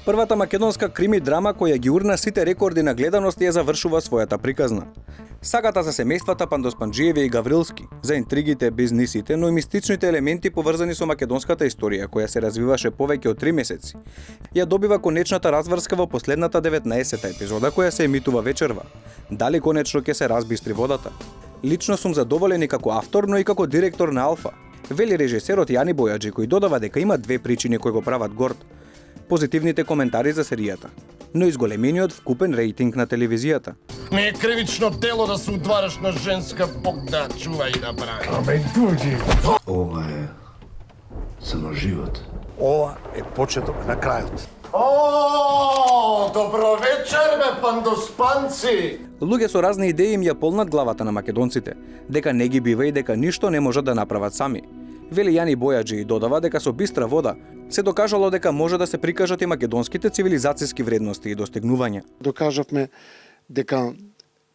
Првата македонска крими драма која ги урна сите рекорди на гледаност ја завршува својата приказна. Сагата за семејствата Пандоспанџиеви и Гаврилски, за интригите, бизнисите, но и мистичните елементи поврзани со македонската историја, која се развиваше повеќе од 3 месеци, ја добива конечната разврска во последната 19-та епизода која се емитува вечерва. Дали конечно ќе се разбистри водата? Лично сум задоволен и како автор, но и како директор на Алфа. Вели режисерот Јани Бојаджи, кој додава дека има две причини кои го прават горд: позитивните коментари за серијата, но и зголемениот вкупен рейтинг на телевизијата. Не е кривично дело да се удвараш на женска, Бог да чува и да прави. Абе, туѓи. Ова е само живот. Ова е почеток на крајот. О, добро вечер, бе, пандоспанци! Луѓе со разни идеи им ја полнат главата на македонците, дека не ги бива и дека ништо не можат да направат сами. Вели Јани Бојаджи и додава дека со бистра вода се докажало дека може да се прикажат и македонските цивилизацијски вредности и достигнувања. Докажавме дека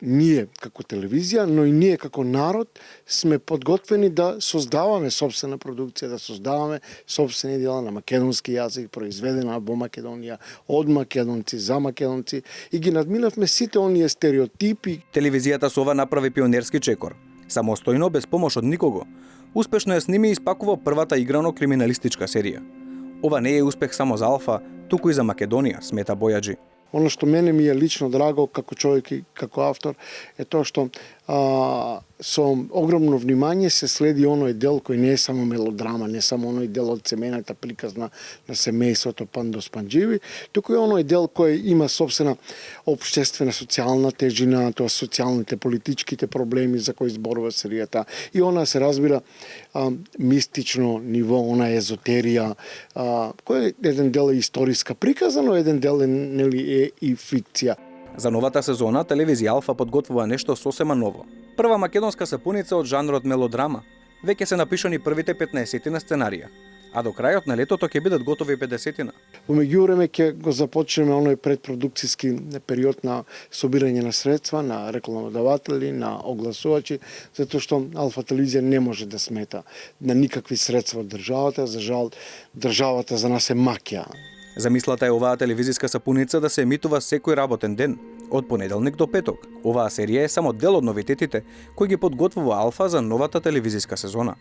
ние како телевизија, но и ние како народ сме подготвени да создаваме собствена продукција, да создаваме собствени дела на македонски јазик, произведена во Македонија, од македонци, за македонци, и ги надминавме сите оние стереотипи. Телевизијата со ова направи пионерски чекор. Самостојно, без помош од никого, успешно ја сними и испакува првата играно криминалистичка серија. Ова не е успех само за Алфа, туку и за Македонија, смета Бојаджи. Оно што мене ми е лично драго како човек и како автор е тоа што со огромно внимание се следи оној дел кој не е само мелодрама, не само оној дел од семејната приказна на семејството Пандоспанџиеви, туку и оној дел кој има собствена општествена социјална тежина, тоа социјалните политичките проблеми за кои зборува серијата, и она се разбира мистично ниво, она езотерија, кој еден дел е историска приказна, но еден дел е, нели, е и фикција. За новата сезона телевизија Алфа подготвува нешто сосема ново. Прва македонска сапуница од жанрот мелодрама. Веќе се напишани првите 15 на сценарија, а до крајот на летото ќе бидат готови 50. Во меѓувреме ќе го започнеме оној предпродукцијски период на собирање на средства, на рекламодаватели, на огласувачи, затоа што Алфа телевизија не може да смета на никакви средства од државата. За жал, државата за нас е маќа. Замислата е оваа телевизиска сапуница да се емитува секој работен ден, од понеделник до петок. Оваа серија е само дел од новитетите кои ги подготвува Алфа за новата телевизиска сезона.